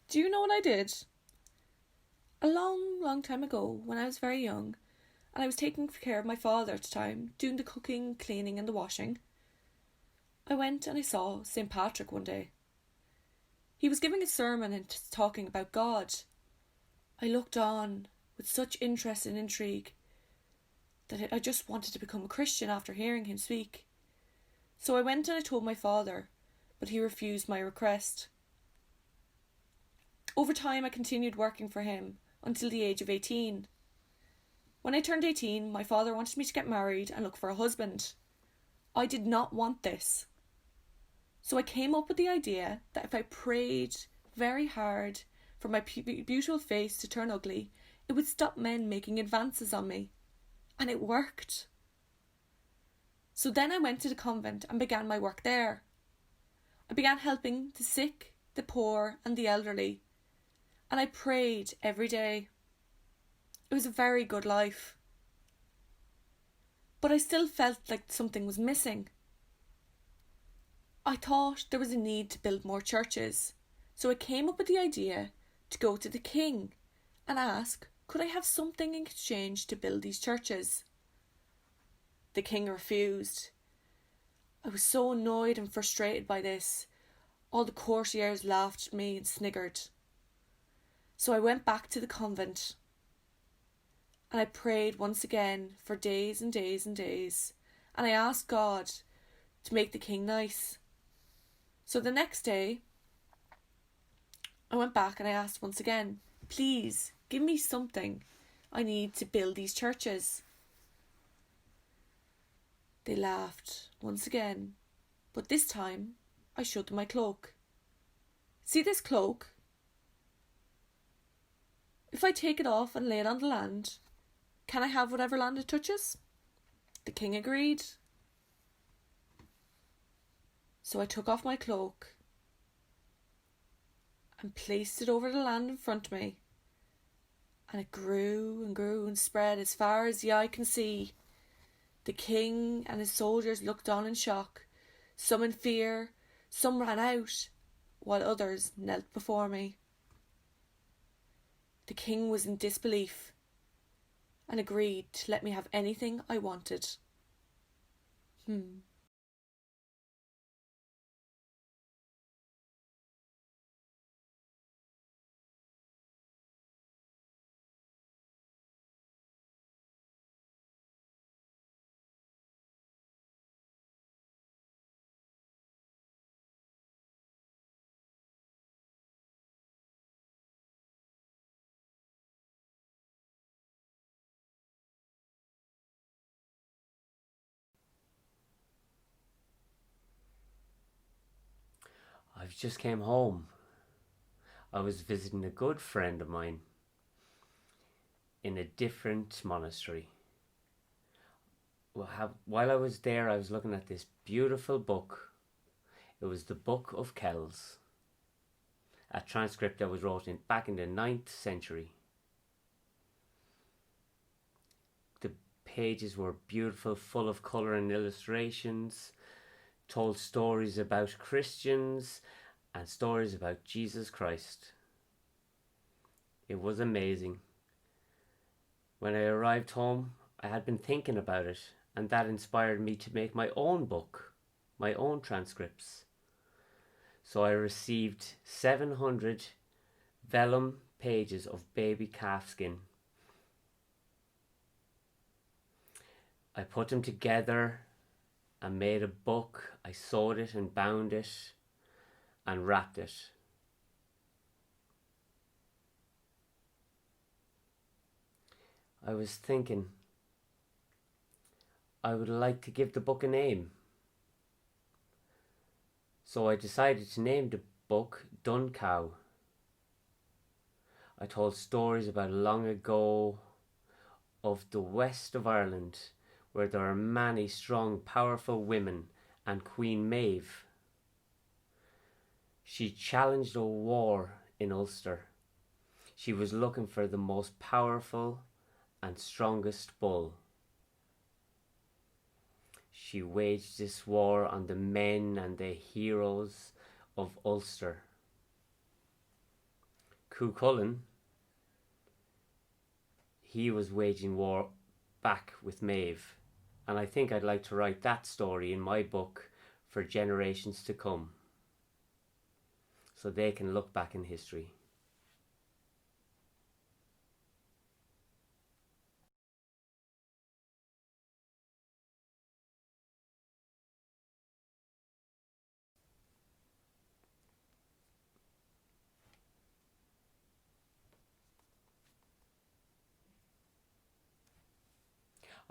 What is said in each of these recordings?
Do you know what I did? A long, long time ago, when I was very young, and I was taking care of my father at the time, doing the cooking, cleaning, and the washing, I went and I saw St. Patrick one day. He was giving a sermon and talking about God. I looked on with such interest and intrigue that I just wanted to become a Christian after hearing him speak. So I went and I told my father, but he refused my request. Over time, I continued working for him until the age of 18. When I turned 18, my father wanted me to get married and look for a husband. I did not want this. So I came up with the idea that if I prayed very hard for my beautiful face to turn ugly, it would stop men making advances on me. And it worked. So then I went to the convent and began my work there. I began helping the sick, the poor, and the elderly. And I prayed every day. It was a very good life. But I still felt like something was missing. I thought there was a need to build more churches. So I came up with the idea to go to the king and ask, could I have something in exchange to build these churches? The king refused. I was so annoyed and frustrated by this. All the courtiers laughed at me and sniggered. So I went back to the convent and I prayed once again for days and days and days, and I asked God to make the king nice. So the next day I went back and I asked once again, please give me something I need to build these churches. They laughed once again, but this time I showed them my cloak. See this cloak? If I take it off and lay it on the land, can I have whatever land it touches? The king agreed. So I took off my cloak and placed it over the land in front of me. And it grew and grew and spread as far as the eye can see. The king and his soldiers looked on in shock, some in fear, some ran out, while others knelt before me. The king was in disbelief and agreed to let me have anything I wanted. I've just came home. I was visiting a good friend of mine in a different monastery. While I was there, I was looking at this beautiful book. It was the Book of Kells, a transcript that was wrote back in the 9th century. The pages were beautiful, full of colour and illustrations, told stories about Christians and stories about Jesus Christ. It was amazing. When I arrived home, I had been thinking about it, and that inspired me to make my own book, my own transcripts. So I received 700 vellum pages of baby calfskin. I put them together and made a book. I sewed it and bound it and wrapped it. I was thinking I would like to give the book a name. So I decided to name the book Dun Cow. I told stories about long ago of the west of Ireland, where there are many strong, powerful women, and Queen Maeve. She challenged a war in Ulster. She was looking for the most powerful and strongest bull. She waged this war on the men and the heroes of Ulster. Cuchulainn, he was waging war back with Maeve, and I think I'd like to write that story in my book for generations to come, so they can look back in history.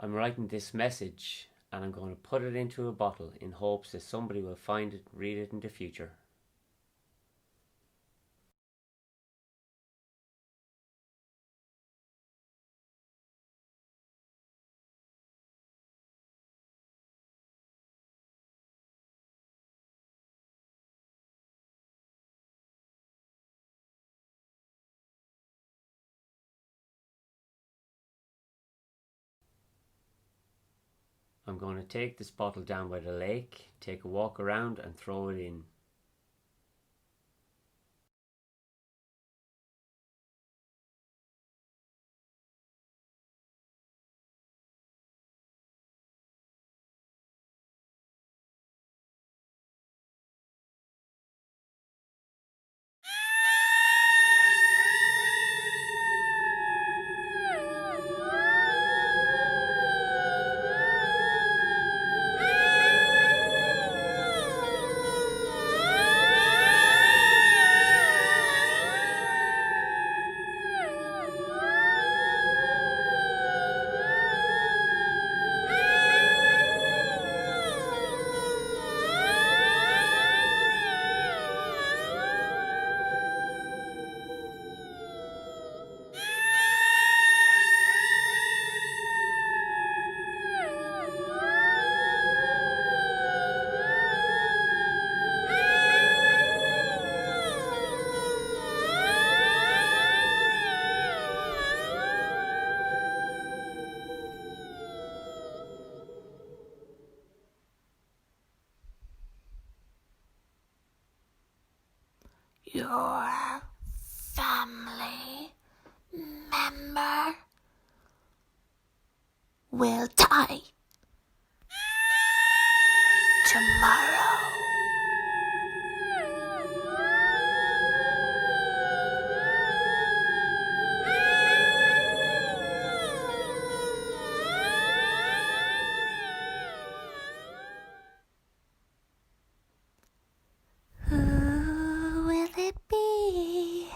I'm writing this message and I'm going to put it into a bottle in hopes that somebody will find it and read it in the future. I'm going to take this bottle down by the lake, take a walk around and throw it in. Your family member will die tomorrow. Who will it be?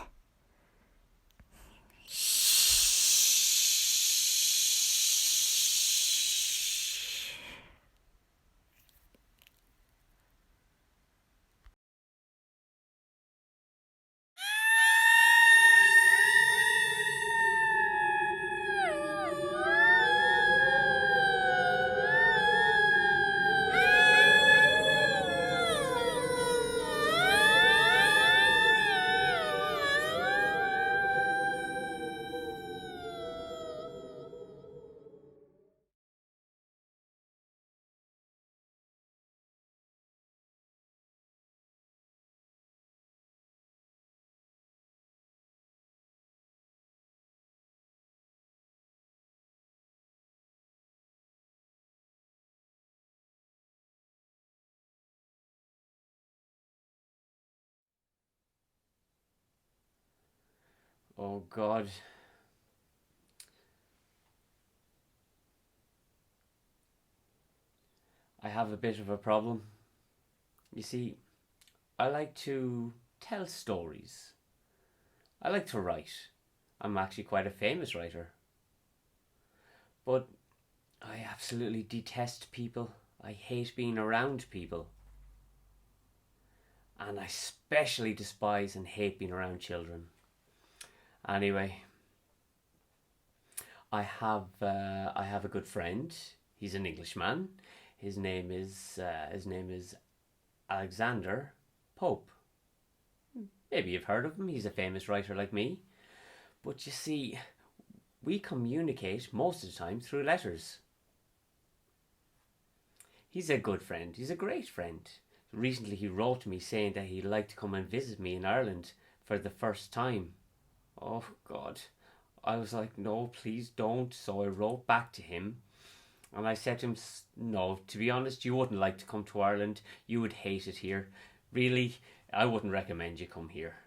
Oh God. I have a bit of a problem. You see, I like to tell stories. I like to write. I'm actually quite a famous writer. But I absolutely detest people. I hate being around people. And I especially despise and hate being around children. Anyway, I have a good friend. He's an Englishman. His name is Alexander Pope. Maybe you've heard of him. He's a famous writer like me. But you see, we communicate most of the time through letters. He's a good friend. He's a great friend. Recently he wrote to me saying that he'd like to come and visit me in Ireland for the first time. Oh, God. I was like, no, please don't. So I wrote back to him and I said to him, no, to be honest, you wouldn't like to come to Ireland. You would hate it here. Really, I wouldn't recommend you come here.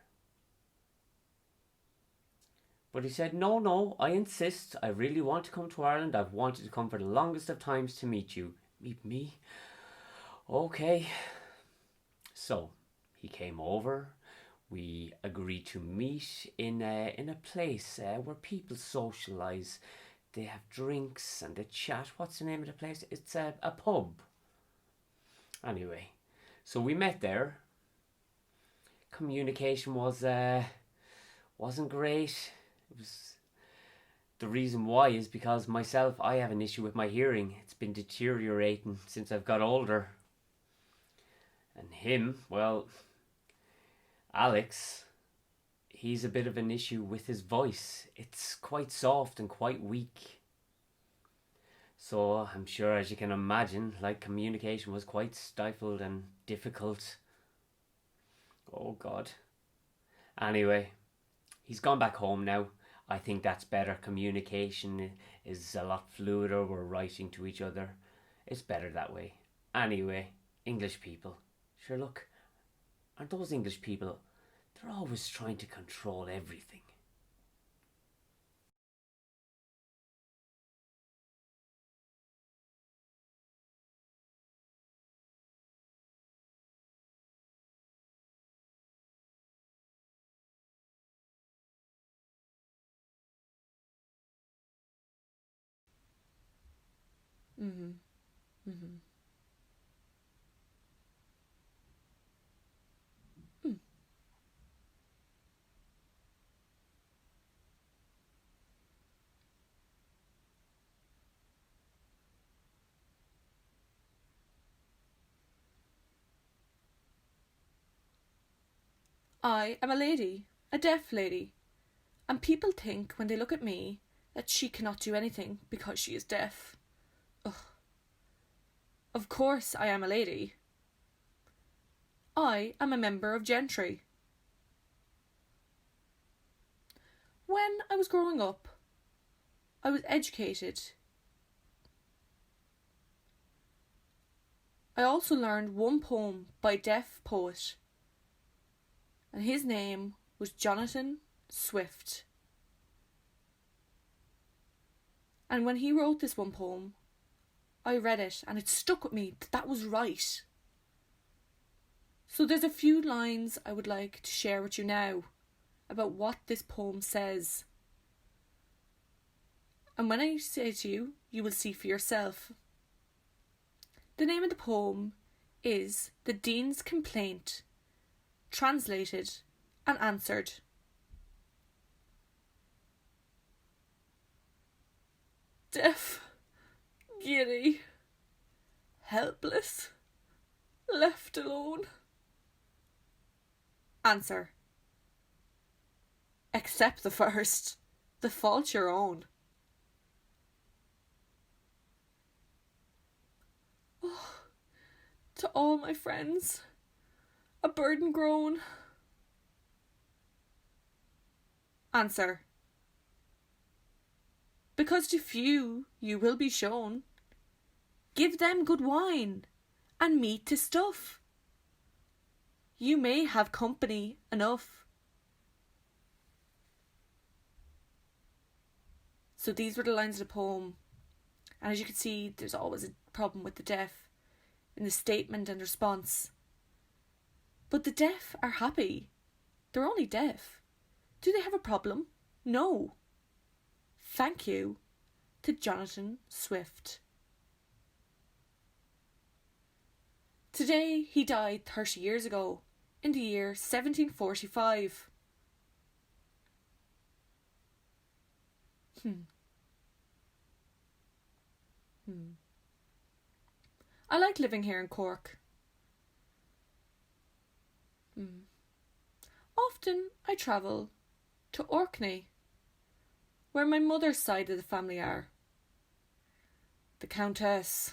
But he said, no, no, I insist. I really want to come to Ireland. I've wanted to come for the longest of times to meet you. Meet me? Okay. So he came over. We agreed to meet in a place where people socialise. They have drinks and they chat. What's the name of the place? It's a pub. Anyway, so we met there. Communication wasn't great. It was the reason why is because myself, I have an issue with my hearing. It's been deteriorating since I've got older. And him, well, Alex, he's a bit of an issue with his voice. It's quite soft and quite weak. So I'm sure, as you can imagine, like, communication was quite stifled and difficult. Oh God. Anyway, he's gone back home now. I think that's better. Communication is a lot fluider. We're writing to each other. It's better that way. Anyway, English people. Sure, look, aren't those English people? They're always trying to control everything. Mm-hmm. Mm-hmm. Mm. I am a lady, a deaf lady, and people think when they look at me that she cannot do anything because she is deaf. Ugh. Of course I am a lady. I am a member of gentry. When I was growing up, I was educated. I also learned one poem by a deaf poet, and his name was Jonathan Swift. And when he wrote this one poem, I read it and it stuck with me that was right. So there's a few lines I would like to share with you now about what this poem says. And when I say to you, you will see for yourself. The name of the poem is The Dean's Complaint, translated and answered. Deaf, giddy, helpless, left alone. Answer. Accept the first, the fault your own. Oh, to all my friends, a burden grown. Answer. Because to few you will be shown. Give them good wine and meat to stuff. You may have company enough. So these were the lines of the poem. And as you can see, there's always a problem with the deaf in the statement and response. But the deaf are happy. They're only deaf. Do they have a problem? No. Thank you to Jonathan Swift. Today he died 30 years ago, in the year 1745. I like living here in Cork. Often I travel to Orkney, where my mother's side of the family are. The Countess.